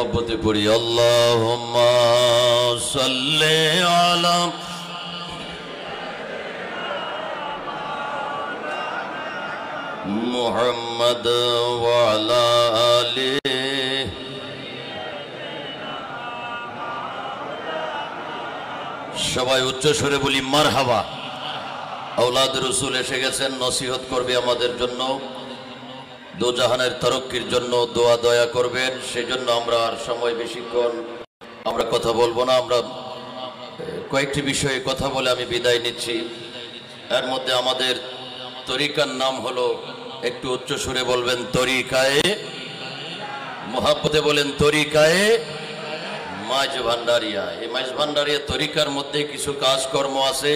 मोहब्बते पढ़ी अल्लाहुम्मा सल्ले अला मुहम्मद व अला आलिहि সবাই উচ্চ স্বরে বলি মারহাবা। আওলাদ রসুল এসে গেছেন, নসিহত করবে আমাদের জন্য, দোজাহানের তরক্কির জন্য দোয়া দয়া করবেন। সেজন্য আমরা আর সময় বেশিক্ষণ আমরা কথা বলবো না। আমরা কয়েকটি বিষয়ে কথা বলে আমি বিদায় নিচ্ছি। এর মধ্যে আমাদের তরিকার নাম হলো, একটু উচ্চ সুরে বলবেন, তরিকায়ে মোহাব্বতে বলেন তরিকায়ে মাঝ ভান্ডারিয়া। এই মাঝ ভান্ডারিয়া তরিকার মধ্যে কিছু কাজকর্ম আছে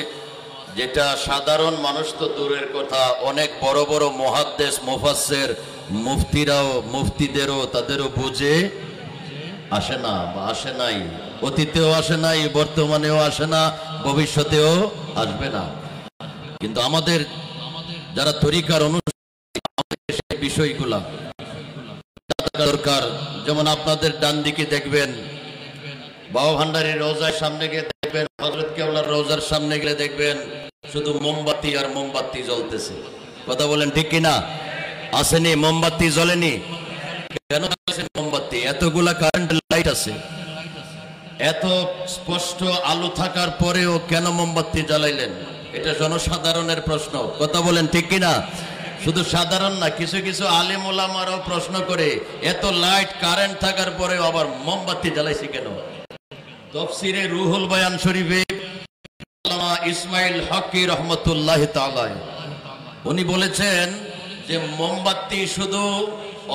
যেটা সাধারণ মানুষ তো দূরের কথা, অনেক বড় বড় মুহাদ্দিস মুফাসসির মুফতিরাও মুফতিদেরও তাদেরও বুঝে আসে না বা আসে নাই, অতীতেও আসে নাই, বর্তমানেও আসে না, ভবিষ্যতেও আসবে না। কিন্তু আমাদের যারা তরিকার অনুসারী সেই বিষয়গুলা দরকার। যেমন আপনাদের ডান দিকে দেখবেন বাবা ভান্ডারীর রওজার সামনে গিয়ে দেখবেন, হযরত কেবলার রওজার সামনে গেলে দেখবেন শুধু মোমবাতি আর মোমবাতি জ্বলতেছে। কথা বলেন ঠিক কিনা? আসেনি? মোমবাতি জ্বলেনি কেন? মোমবাতি, এতগুলা কারেন্ট লাইট আছে, এত স্পষ্ট আলো থাকার পরেও কেন মোমবাতি জ্বালাইলেন? এটা জনসাধারণের প্রশ্ন। কথা বলেন ঠিক কিনা? শুধু সাধারণ না, কিছু কিছু আলেম ওলামারাও প্রশ্ন করে, এত লাইট কারেন্ট থাকার পরেও আবার মোমবাতি জ্বালাইছি কেন? তাফসীরে রুহুল বয়ান শরীফে আল্লামা ইসমাইল হকি রহমতুল্লাহ তাআলা উনি বলেছেন যে মোমবাতি শুধু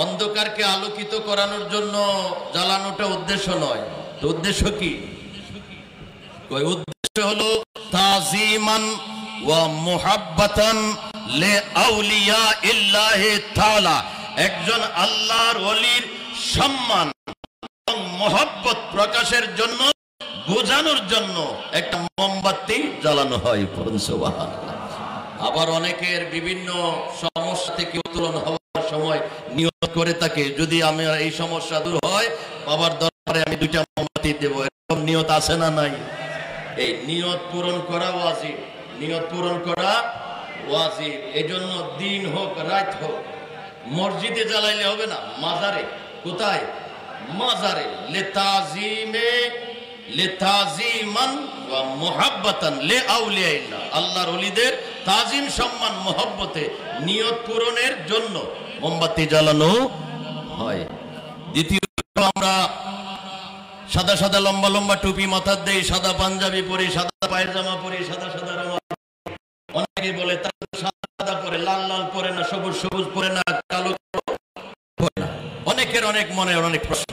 অন্ধকারকে আলোকিত করানোর জন্য জ্বালানোটা উদ্দেশ্য নয়। তো উদ্দেশ্য কি? উদ্দেশ্য হলো তাজিমান ওয়া মুহাব্বাতান লি আউলিয়া ইল্লাহি তাআলা, একজন আল্লাহর ওলির সম্মান এবং মহব্বত প্রকাশের জন্য, বোঝানোর জন্য একটা মোমবাতি জ্বালানো হয়। সুবহানাল্লাহ। আবার অনেকের বিভিন্ন সমস্যা থেকে উত্তোলন হওয়ার সময় নিয়ত করে থাকে, যদি আমার এই সমস্যা দূর হয় বাবার দরবারে আমি 2টা মোমবাতি দেব, এরকম নিয়ত আছে না নাই? এই নিয়ত পূরণ করা ওয়াজিব, নিয়ত পূরণ করা ওয়াজিব। এজন্য দিন হোক রাত হোক মসজিদে জ্বালাইলে হবে না, মাজারে। কোথায়? মাজারে। লিতাজিমান ওয়া মুহাব্বাতান লিআউলিয়াইল্লাহ, আল্লাহর ওলিদের তাজিম সম্মান মহব্বতে নিয়ত পূরণের জন্য মোমবাতি জ্বালানো হয়। দ্বিতীয়ত, আমরা সাদা সাদা লম্বা লম্বা টুপি মাথার দেই, সাদা পাঞ্জাবি পরি, সাদা পায়জামা পরি, সাদা সাদা রঙ। অনেকে বলে তারা সাদা পরে, লাল লাল পরে না, সবুজ সবুজ পরে না, কালো পরে না। অনেকের অনেক মনে অনেক প্রশ্ন।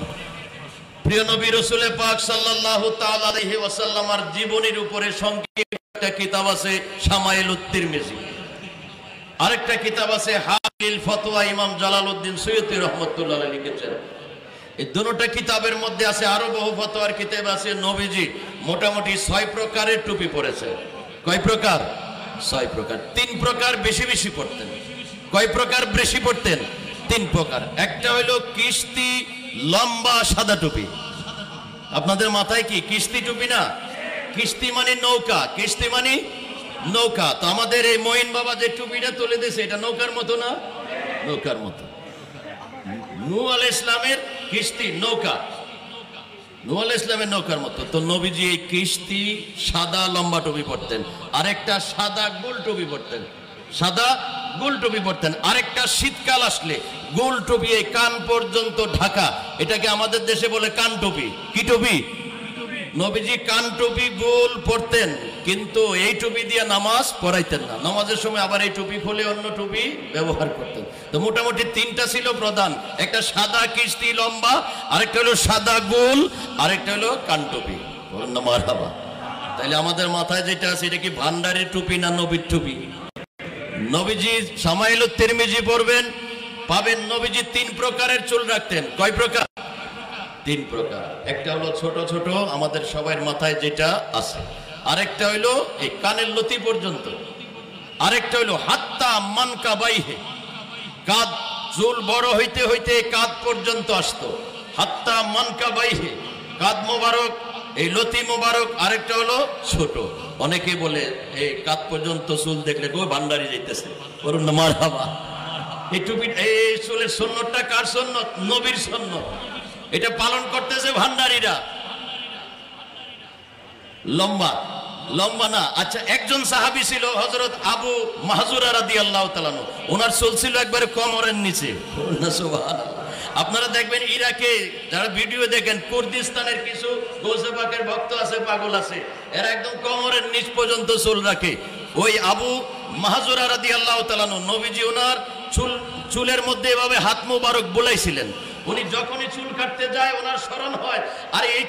প্রিয় নবী রাসূল পাক সাল্লাল্লাহু তাআলা আলাইহি ওয়াসাল্লামের জীবনীর উপরে সংক্ষিপ্ত একটা কিতাব আছে শামাইলুত তিরমিজি, আরেকটা কিতাব আছে হাকিল ফতোয়া, ইমাম জালালউদ্দিন সুয়ুতী রাহমাতুল্লাহ আলাইহি লিখেছেন। এই দুটোটা কিতাবের মধ্যে আছে আরো বহু ফতোয়ার কিতাব আছে। নবীজি মোটামুটি 6 প্রকারের টুপি পরেছেন। কয় প্রকার? 6 প্রকার। 3 প্রকার বেশি বেশি পড়তেন। কয় প্রকার বেশি পড়তেন? 3 প্রকার। একটা হইলো কিস্তি লম্বা সাদা টুপি। আপনাদের মাথায় কি কিস্তি টুপি না? কিস্তি মানে নৌকা, কিস্তি মানে নৌকা। তো আমাদের এই মঈন বাবা যে টুপিটা তুলে দিয়েছে, এটা নৌকার মতো না? নৌকার মতো। নূহ আলাইহিস সালামের কিস্তি নৌকা, নূহ আলাইহিস সালামের নৌকার মতো। তো নবীজি এই কিস্তি সাদা লম্বা টুপি পরতেন, আরেকটা সাদা গোল টুপি পরতেন, সাদা গোল টুপি পরতেন। আরেকটা শীতকাল আসলে গোল টুপি এই কান পর্যন্ত ঢাকা, এটাকে আমাদের দেশে বলে কান টুপি। কি টুপি? নবীজি কান টুপি গোল পরতেন, কিন্তু এই টুপি দিয়ে নামাজ পড়াইতেন না। নামাজের সময় আবার এই টুপি খুলে অন্য টুপি ব্যবহার করতেন। তো মোটামুটি 3টা ছিল প্রধান, একটা সাদা কিস্তি লম্বা, আরেকটা হলো সাদা গোল, আরেকটা হলো কান টুপি। বলুন না মারহাবা। তাইলে আমাদের মাথায় যেটা আছে এটা কি ভান্ডারের টুপি না নবীর টুপি? নবীজি শামাইলুত তিরমিজি পড়বেন, পাবেন নবীজি 3 প্রকারের চুল রাখতেন। কয় প্রকার? 3 প্রকার। একটা হলো ছোট ছোট আমাদের সবার মাথায় যেটা আছে, আরেকটা হইলো এই কানের লতি পর্যন্ত, আরেকটা হইলো হাত্তা মানকাবাইহে, কাঁধ চুল বড় হইতে হইতে কাঁধ পর্যন্ত আসতো। হাত্তা মানকাবাইহি, কাদ মোবারক, এই লতি মোবারক, আরেকটা হলো ছোট। অনেকে বলে এই কাদ পর্যন্ত চুল দেখলে কই ভান্ডারি যাইতেছে, বলুন না মারহাবা। এই টুপি, এই চুলের সুন্নতটা কার সুন্নত? নবীর সুন্নত। এটা পালন করতেছে ভান্ডারীরা। লম্বা লম্বা না। আচ্ছা, একজন সাহাবী ছিল হযরত আবু মাহজুরা রাদিয়াল্লাহু তাআলা আনহু, ওনার চুল ছিল একবারে কোমরের নিচে। না সুবহানাল্লাহ। আপনারা দেখবেন ইরাকে যারা ভিডিও দেখেন, কুর্দিস্তানের কিছু গৌসে পাকের ভক্ত আছে, পাগল আছে, এরা একদম কোমরের নিচ পর্যন্ত চুল রাখে। ওই আবু মাহজুরা রাদিয়াল্লাহু তাআলা আনহু, নবীজি ওনার চুলের মধ্যে এভাবে হাত মোবারক বুলাইছিলেন। উনি যখনই চুল কাটতে যায় ওনার স্মরণ হয়, আর এই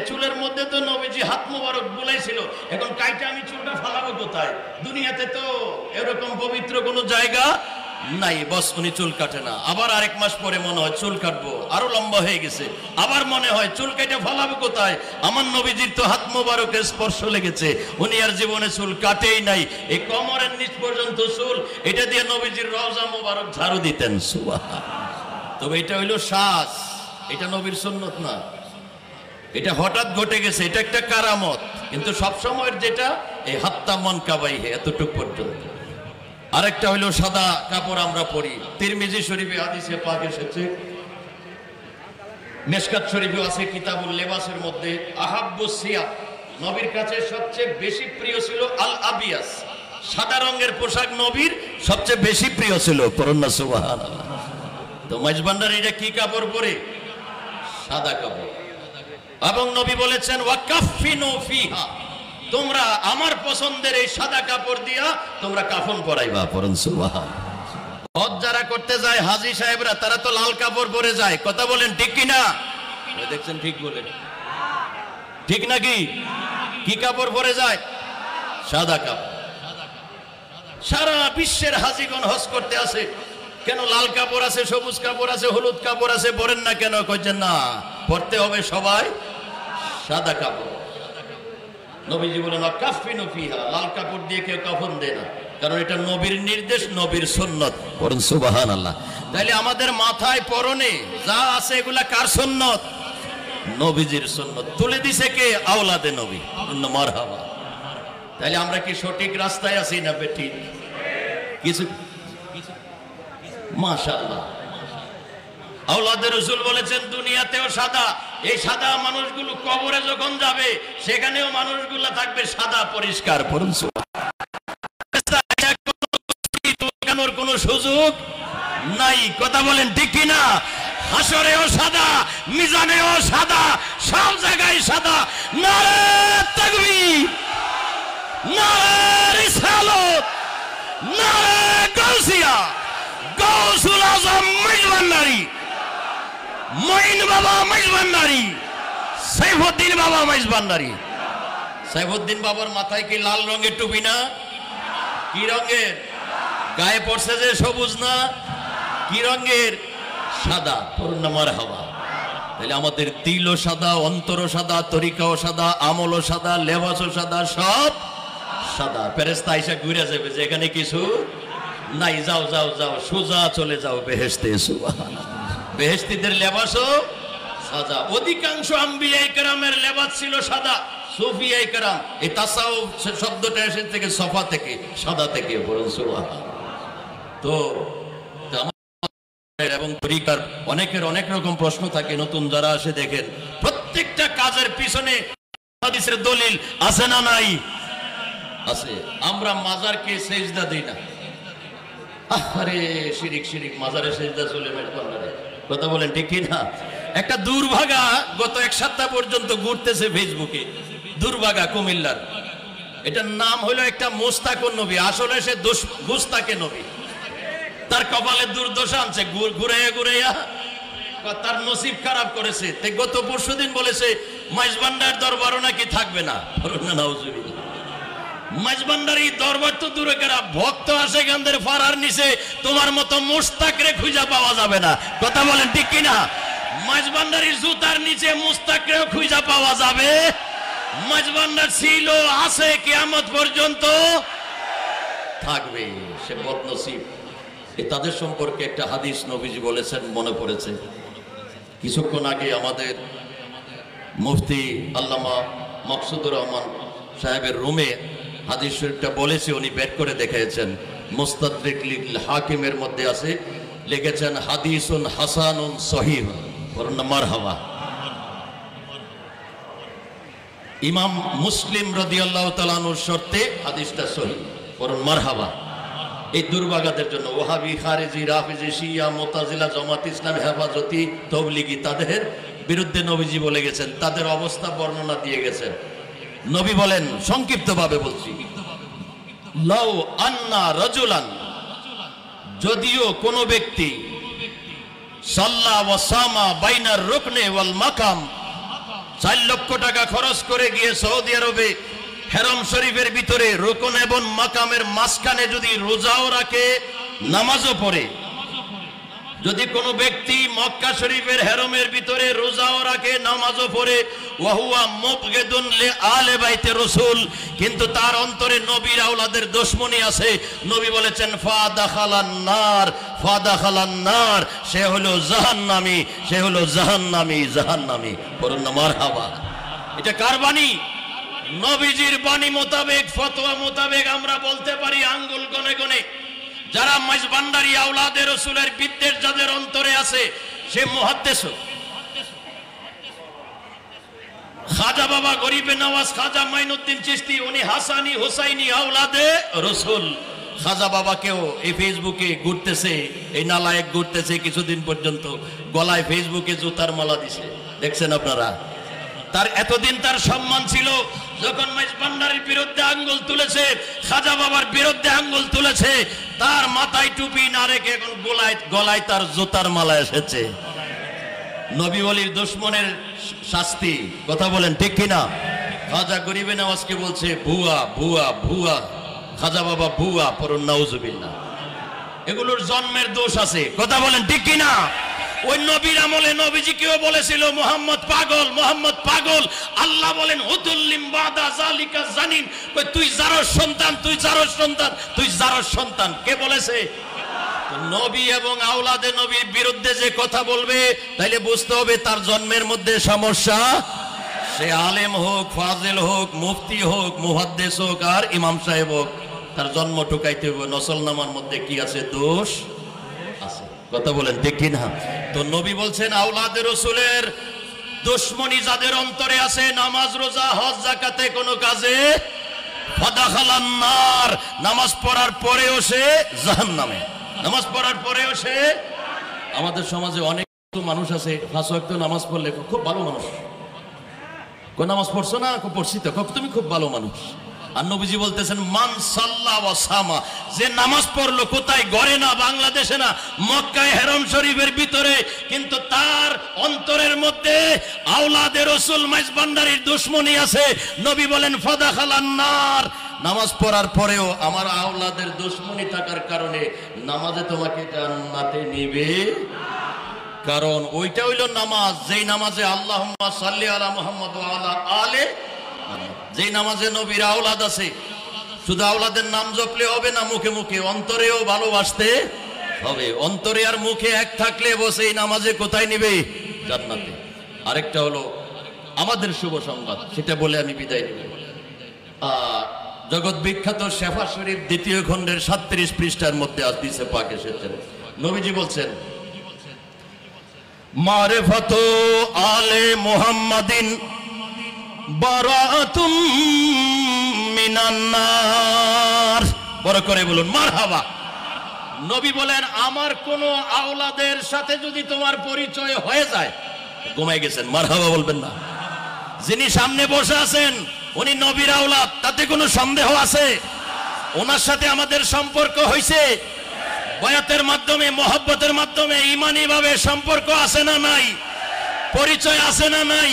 চুলের মধ্যে তো নবীজি হাত মোবারক বুলাইছিল, এখন কাইটা আমি চুলটা ফালাবো কোথায়? দুনিয়াতে তো এরকম পবিত্র কোনো জায়গা নাই। বস উনি চুল কাটে না। আবার আরেক মাস পরে মনে হয় চুল কাটবো, আরো লম্বা হয়ে গেছে, আবার মনে হয় চুল কেটে ফালাবো কোথায়? আমার নবীজির তো হাত মোবারকের স্পর্শ লেগেছে, উনি আর জীবনে চুল কাটেই নাই। এই কোমরের নিচ পর্যন্ত চুল, এটা দিয়ে নবীজির রওজা মোবারক ঝাড়ু দিতেন। সুবহানাল্লাহ। তবে এটা হইল শ্বাস, এটা নবীর সুন্নত না, এটা হঠাৎ ঘটে গেছে, এটা একটা কারামত। কিন্তু সব সময়ের যেটা এই হাত্তা মানকাবাইহি, এতটুক পর্যন্ত। আরেকটা হইল সাদা কাপড় আমরা পরি। তিরমিজি শরীফে হাদিসে পাক এসেছে, মিশকাত শরীফে আছে কিতাবুল লেবাসের মধ্যে, আহাব্বুস সিয়াব, নবীর কাছে সবচেয়ে বেশি প্রিয় ছিল আল আবিয়াস, সাদা রঙের পোশাক নবীর সবচেয়ে বেশি প্রিয় ছিল। পড়ুন না সুবহানাল্লাহ। তো মাইজবান্ডার এটা কি কাপড় পরে? সাদা কাপড়। এবং নবী বলেছেন ওয়াকাফিনু ফিহা, তোমরা আমার পছন্দের এই সাদা কাপড় দিয়া তোমরা কাফন পরাইবা। পড়ুন সুবহানাল্লাহ। হজ যারা করতে যায় হাজী সাহেবরা, তারা তো লাল কাপড় পরে যায়, কথা বলেন ঠিক কি না? দেখছেন ঠিক বলেন, ঠিক নাকি? কি কাপড় পরে যায়? সাদা কাপড়। সারা বিশ্বের হাজীগণ হজ করতে আসে, কেন লাল কাপড় আছে, সবুজ কাপড় আছে, হলুদ কাপড় আছে, পরেন না কেন? কইছেন না, পড়তে হবে সবাই সাদা কাপড়। নবীজি বলেন ওয়াকাফিনু ফিহা, লাল কাপড় দিয়ে কেউ কাফন দেয় না, কারণ এটা নবীর নির্দেশ, নবীর সুন্নত। পড়ুন সুবহানাল্লাহ। তাইলে আমাদের মাথায় পরনে যা আছে এগুলা কার সুন্নত? নবীজির সুন্নত। তুলে দিছে কে? আওলাদে নবী। মারহাবা। তাইলে আমরা কি সঠিক রাস্তায় আছি না বেঠিক? কিছু মাশাআল্লাহ। আওলাদে রাসূল বলেছেন দুনিয়াতেও সাদা, এই সাদা মানুষগুলো কবরে যখন যাবে সেখানেও মানুষগুলো থাকবে সাদা পরিষ্কার। পড়ুন সুবহানাল্লাহ। কোনো সুযোগ নাই, কথা বলেন ঠিক কি না? হাসরেও সাদা, মিজানেও সাদা, সব জায়গায় সাদা। নারে তাকবীর, নারে রিসালাত, নারে গাউসিয়া, গাউসুল আজম মাইজভান্ডারী, মঈন বাবা মাইজভান্ডারী, সাইফুদ্দিন বাবা মাইজভান্ডারী। সাইফুদ্দিন বাবার মাথায় কি লাল রঙের টুপি না? কি রঙের? গায়ে পড়ছে যে সবুজ না, কি রঙের? সাদা। পূর্ণ মারহাবা। তাহলে আমাদের দিলও সাদা, অন্তরও সাদা, তরিকাও সাদা, আমলও সাদা, লেবাসও সাদা, সব সাদা। ফেরেশতা আয়েশা ঘুরে যাবে যে এখানে কিছু নাই, যাও যাও যাও, সোজা চলে যাও বেহেশতে। সুবহানাল্লাহ। বেহেশতীদের লেবাসও সাদা। অধিকাংশ আম্বিয়া কেরামের লেবাস ছিল সাদা। সুফিয়া কেরাম, এই তাসাউফ শব্দটা এসেছে থেকে সফা থেকে, সাদা থেকে। বলুন সুবহানাল্লাহ। তো এবং তরিকার অনেকের অনেক রকম প্রশ্ন থাকে, নতুন যারা আসে দেখেন প্রত্যেকটা কাজের পিছনে হাদিসের দলিল আছে না নাই? আছে। আমরা মাজারকে সেজদা দিই না। আরে শিরিক শিরিক, মাজারে সেজদা চলে মেজবান্ডারে, কথা বলেন ঠিক কি না? একটা দুর্ভাগা গত এক সপ্তাহ পর্যন্ত ঘুরতেছে ফেসবুকে, দুর্ভাগা কুমিল্লার। এটার নাম হলো একটা মুস্তাকুন নবী, আসলে সে গুস্তাকে নবী। তার কপালে দুর্দশা আনছে, ঘুরাইয়া ঘুরাইয়া তার নসিব খারাপ করেছে। তাই গত পরশুদিন বলেছে মাইজভান্ডার দরবারও নাকি থাকবে না। মাইজভান্ডারি দরবার তো দূরে কেরা, ভক্ত আসে গান্ধের ফারার নিচে, তোমার মতো মুস্তাকরে খুঁজে পাওয়া যাবে না। কথা বলেন ঠিক কিনা? মাইজভান্ডারির জুতার নিচে মুস্তাকরেও খুঁজে পাওয়া যাবে। মাইজভান্ডার ছিল, আছে, কিয়ামত পর্যন্ত থাকবে, সে বদনসিব। তাদের সম্পর্কে একটা হাদিস নবীজি বলেছেন, মনে পড়েছে। কিছুক্ষণ আগে আমাদের মুফতি আল্লামা মকসুদুর রহমান সাহেবের রুমে হাদিস শরীফটা বলেছে, উনি বের করে দেখিয়েছেন। মুস্তাদরিক হাকিমের মধ্যে আছে, লিখেছেন হাদিসুন হাসানুন সহিহ। বলুন না মারহাবা। ইমাম মুসলিম রাদিয়াল্লাহু তাআলা আনহুর শর্তে হাদিসটা সহিহ। বলুন মারহাবা। এই দুর্ভাগাদের জন্য ওয়াহাবি, খারেজি, রাফিজি, শিয়া, মুতাজিলা, জামাত ইসলামী, হেফাজতি, তবলিগি তাদের বিরুদ্ধে নবীজি বলে গেছেন, তাদের অবস্থা বর্ণনা দিয়ে গেছেন। নবী বলেন, সংক্ষিপ্তভাবে বলছি, লাউ আন্না রাজুলান, যদিও কোন ব্যক্তি সাল্লা ওয়া সামা বাইনার রুকনে ওয়াল মাকাম, 4 লক্ষ টাকা খরচ করে গিয়ে সৌদি আরবে হেরম শরীফের ভিতরে রুকন এবং মাকামের মাঝখানে যদি রোজাও রাখে, নামাজও পড়ে, যদি কোনো ব্যক্তি মক্কা শরীফের হেরমের ভিতরে রোজাও রাখে, নামাজও পড়ে, ওয়াহুয়া মুবগিদুন লিআলে বাইতে রাসূল, কিন্তু তার অন্তরে নবীর আওলাদের দুশমনী আছে, নবী বলেছেন ফাদাখালান নার, ফাদাখালান নার, সে হলো জাহান্নামী, সে হলো জাহান্নামী, জাহান্নামী। বলুন না মারহাবা। এটা কার বাণী? নবীজির বাণী মোতাবেক, ফতোয়া মোতাবেক আমরা বলতে পারি আঙ্গুল গনে গনে। যারা মাইজভান্ডারী আওলাদে রাসূলের বিদ্বেষ যাদের অন্তরে আছে, সে মুহাদ্দিস। খাজা বাবা গরিবে নওয়াজ খাজা মাইনুদ্দিন চিশতি, উনি হাসানি হুসাইনি আওলাদে রাসূল। খাজা বাবাকেও এই ফেসবুকে ঘুরতেছে, এই নালায়েক ঘুরতেছে, কিছুদিন পর্যন্ত গলায় ফেসবুকে জুতার মালা দিছে, দেখছেন আপনারা। তার এতদিন তার সম্মান ছিল, যখন মাইজভান্ডারীর বিরুদ্ধে আঙ্গুল তুলেছে, খাজা বাবার বিরুদ্ধে আঙ্গুল তুলেছে, তার মাথায় টুপি না রেখে এখন গলায় তার জুতার মালা এসেছে। নবী ওলির দুশমনের শাস্তি, কথা বলেন ঠিক কিনা? খাজা গরিবে নওয়াজকে বলছে ভুয়া, ভুয়া, ভুয়া, খাজা বাবা ভুয়া। পড়ুন নাউজুবিল্লাহ। এগুলোর জন্মের দোষ আছে, কথা বলেন ঠিক কিনা? ওই নবীর আমলে নবীজি কেউ বলেছিল মুহাম্মদ পাগল, মুহাম্মদ পাগল। আল্লাহ বলেন উদুল্লিম বাদা জালিকা জানিন, কই তুই জারর সন্তান, তুই জারর সন্তান, তুই জারর সন্তান। কে বলেছে? নবী এবং আওলাদে নবীর বিরুদ্ধে যে কথা বলবে, তাইলে বুঝতে হবে তার জন্মের মধ্যে সমস্যা। সে আলেম হোক, ফাজিল হোক, মুফতি হোক, মুহাদ্দিস হোক আর ইমাম সাহেব হোক, তার জন্ম ঠুকাইতে হবে। নসলনামার মধ্যে কি আছে? দোষ আছে, কথা বলেন ঠিক কিনা? তো নবী বলছেন আওলাদে রাসূলের দুশমনী যাদের অন্তরে আছে, নামাজ রোজা হজ যাকাতে কোনো কাজে, ফাদাখালান নার, নামাজ পড়ার পরেও সে জাহান্নামে, নামাজ পড়ার পরেও সে। আমাদের সমাজে অনেক মানুষ আছে 5 ওয়াক্ত নামাজ পড়লে খুব ভালো মানুষ, কোন নামাজ পড়ছো না? পড়ছি তো। তুমি খুব ভালো মানুষ। আর নবীজি বলতেছেন মান সাল্লা ওয়া সামা, যে নামাজ পড়লো কোথায়? ঘরে না, বাংলাদেশে না, মক্কায় হেরম শরীফের ভিতরে, কিন্তু তার অন্তরের মধ্যে আওলাদে রাসূল মাইজভান্ডারীর দুশমনী আছে। নবী বলেন ফাদাখালান নার, নামাজ পড়ার পরেও আমার আওলাদের দুশমনী থাকার কারণে নামাজে তোমাকে জান্নাতে নিবে। কারণ ওইটা হইল নামাজ, যেই নামাজে আল্লাহুম্মা সাল্লি আলা মুহাম্মদ ওয়া আলা আলে, যেই নামাজে নবীর আওলাদ আছে। শুধু আওলাদের নাম জপলে হবে না, মুখে মুখে অন্তরেও ভালোবাসতে হবে। অন্তরে আর মুখে এক থাকলে বসে এই নামাজে কোথায় নিবে? জান্নাতে। আরেকটা হলো আমাদের শুভ সংবাদ, সেটা বলে আমি বিদায় নিব। জগৎ বিখ্যাত শেফা শরীফ 2য় খণ্ডের 37 পৃষ্ঠার মধ্যে হাদিসে পাক এসেছেন, নবীজি বলছেন মারিফাতু আলে মুহাম্মাদিন বারাআতুম মিনান নার। বড় করে বলুন মারহাবা। নবী বলেন আমার কোন আওলাদের সাথে যদি তোমার পরিচয় হয়ে যায়, ঘুমাই গেছেন, মারহাবা বলবেন না? যিনি সামনে বসে আছেন উনি নবীর আওলাদ, তাতে কোনো সন্দেহ আছে? ওনার সাথে আমাদের সম্পর্ক হয়েছে বয়াতের মাধ্যমে, মহব্বতের মাধ্যমে, ইমানি ভাবে সম্পর্ক আছে না নাই? পরিচয় আছে না নাই?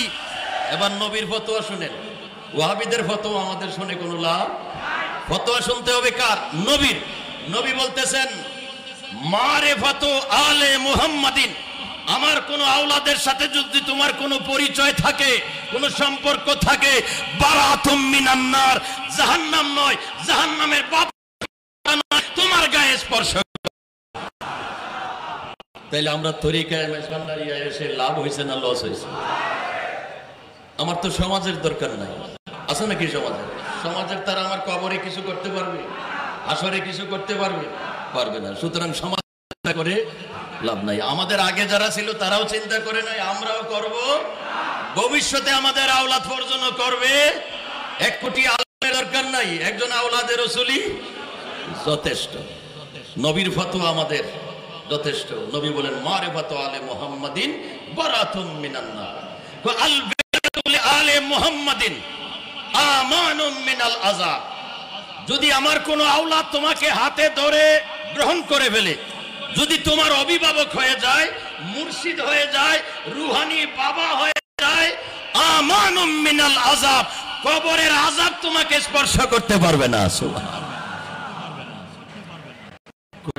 এবার নবীর ফতোয়া শুনেন। ওয়াহাবিদের ফতোয়া আমাদের শুনে কোনো লাভ? ফতোয়া শুনতে হবে কার? নবীর। নবী বলতেছেন মারিফাতু আলে মুহাম্মাদিন, আমার কোন আওলাদের সাথে যদি তোমার কোনো পরিচয় থাকে, কোনো সম্পর্ক থাকে, বারাতুম মিনান নার, জাহান্নাম নয়, জাহান্নামের বাপ তোমার গায়ে স্পর্শ। তাইলে আমরা তরিকায় মেশকান্দারিয়া এসে লাভ হয়েছে না লস হয়েছে? আমার তো সমাজের দরকার নাই, আছে নাকি সমাজের? সমাজের তারা আমার কবরে কিছু করতে পারবে, আসরে কিছু করতে পারবে? পারবে না। সুতরাং সমাজ চিন্তা করে লাভ নাই। আমাদের আগে যারা ছিল তারাও চিন্তা করে নাই, আমরাও করব, ভবিষ্যতে আমাদের আওলাদ পর্যন্ত করবে। 1 কোটি আলেমের দরকার নাই, একজন আওলাদে রাসূলই যথেষ্ট। নবীর ফতোয়া আমাদের যথেষ্ট। নবী বলেন মারিফাতু আলে মুহাম্মাদিন বারাতুম মিনান নার, আল বিরাতু আলে মুহাম্মাদিন আমানুম মিনাল আযাব। যদি আমার কোন আওলাদ তোমাকে হাতে ধরে গ্রহণ করে ফেলে, যদি তোমার অভিভাবক হয়ে যায়, মুর্শিদ হয়ে যায়, রুহানি বাবা হয়ে যায়, আমানুম মিনাল আযাব, কবরের আযাব তোমাকে স্পর্শ করতে পারবে না। সুবহানাল্লাহ।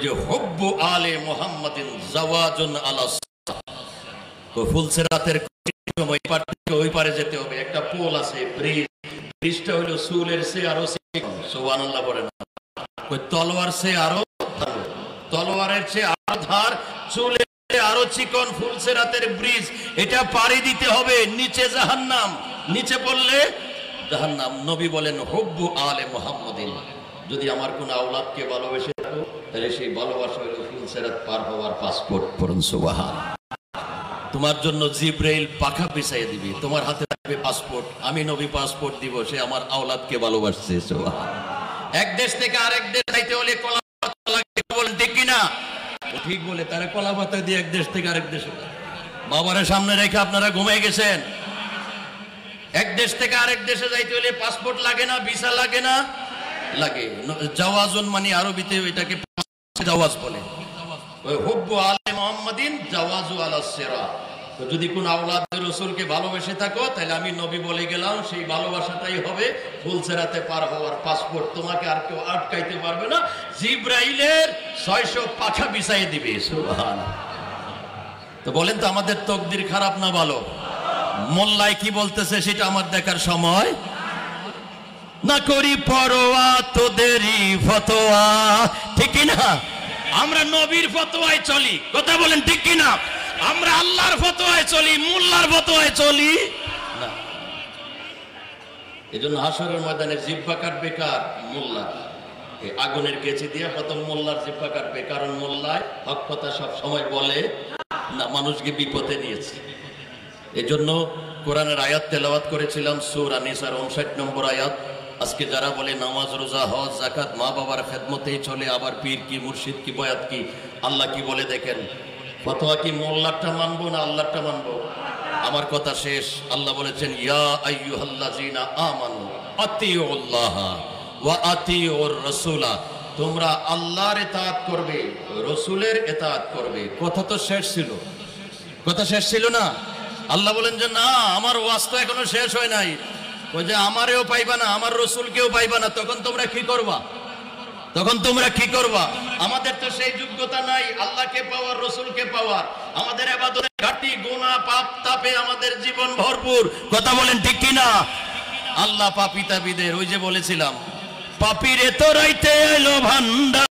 যে হুব্বু আলে মুহাম্মাদিন জাওয়াজুন আলা ফুলসিরাতের সময় পার থেকে ওই পারে যেতে হবে। একটা পোল আছে, ব্রিজটা হলো চুলের চেয়ে আরো চিকন। সুবহানাল্লাহ বলেন। ওই তলোয়ার চেয়ে আরো, তলোয়ারের চেয়ে আরো ধার, চুলের চেয়ে আরো চিকন ফুলসিরাতের ব্রিজ। এটা পাড়ি দিতে হবে, নিচে জাহান্নাম, নিচে পড়লে জাহান্নাম। নবী বলেন হুব্বু আলে মুহাম্মাদিন, যদি আমার কোন আওলাদকে ভালোবেসে থাকো তাহলে সেই ভালোবাসা হলো ফুলসিরাত পার হওয়ার পাসপোর্ট। পড়ুন সুবহানাল্লাহ। তোমার জন্য জিব্রাইল পাখা বিছাইয়ে দিবে, তোমার হাতে থাকবে পাসপোর্ট। আমি নবী পাসপোর্ট দিব, সে আমার আওলাদকে ভালোবাসছে। সুবহানাল্লাহ। এক দেশ থেকে আরেক দেশ যাইতে হলে কলা পাতা লাগে, বলেন ঠিক কিনা? ঠিক বলে, তারা কলা পাতা দিয়ে এক দেশ থেকে আরেক দেশে। বাবারে সামনে রেখে আপনারা ঘুমিয়ে গেছেন। এক দেশ থেকে আরেক দেশে যাইতে হলে পাসপোর্ট লাগে না, ভিসা লাগে না? লাগে। জাওয়াজুন মানে আরবিতে এটাকে জাওয়াজ বলে। ওই হুব্বু আলে মুহাম্মাদিন জাওয়াজু আলা সিরাত। তো যদি কোন আওলাদ রাসূলকে ভালোবেসে থাকো তাহলে আমি নবী বলে গেলাম, সেই ভালোবাসাটাই হবে ফুলসিরাতে পার হওয়ার পাসপোর্ট। তোমাকে আর কেউ আটকাইতে পারবে না। জিব্রাইলের 600 পাখা বিছাইয়ে দিবে। সুবহানাল্লাহ। তো বলেন তো আমাদের তকদির খারাপ না ভালো? মোল্লায় কি বলতেছে সেটা আমার দেখার সময় না। করি পরোয়া তোদেরই ফতোয়া, ঠিক না? আমরা নবীর ফতোয়ায় চলি, কথা বলেন ঠিক কিনা? আমরা আল্লাহর ফতোয়ায় চলি, মোল্লার ফতোয়ায় চলি না। এজন্য হাসরের ময়দানে জিহ্বা কাটবে কার? মোল্লা। এই আগুনের কেচি দিয়ে প্রথম মোল্লার জিহ্বা কাটবে, কারণ মোল্লায় হক কথা সব সময় বলে না, মানুষকে বিপদে নিয়েছে। এজন্য কোরআনের আয়াত তেলাওয়াত করেছিলাম, সূরা নিসার 59 নম্বর আয়াত। আজকে যারা বলে নামাজ, রোজা, হজ, যাকাত মা বাবার খেদমতেই চলে, আবার পীর কি, মুর্শিদ কি, বয়াত কি, আল্লাহ কি বলে দেখেন। ফতোয়া কি মোল্লারটা মানবো না আল্লাহরটা মানবো? আমার কথা শেষ। আল্লাহ বলেছেন ইয়া আইয়ুহাল্লাযীনা আমানু আতিউল্লাহ ওয়া আতিউর রাসূলা, তোমরা আল্লাহর ইতাআত করবে, রাসূলের ইতাআত করবে। কথা তো শেষ ছিল, কথা শেষ ছিল না? আল্লাহ বলেন যে না, আমার ওয়াজ তো এখনো শেষ হয় নাই। ওই যে আমারেও পাইবা না, আমার রাসূলকেও পাইবা না, তখন তোমরা কি করবা? তখন তোমরা কি করবা? আমাদের তো সেই যোগ্যতা নাই আল্লাহকে পাওয়ার, রাসূলকে পাওয়ার। আমাদের ইবাদতের ঘাটতি, গুনাহ, পাপ তাপে আমাদের জীবন ভরপুর। কথা বলেন ঠিক কি না? আল্লাহ পাপী তাবিদের, ওই যে বলেছিলাম, পাপীরে তোরাইতে এলো ভান্ডার।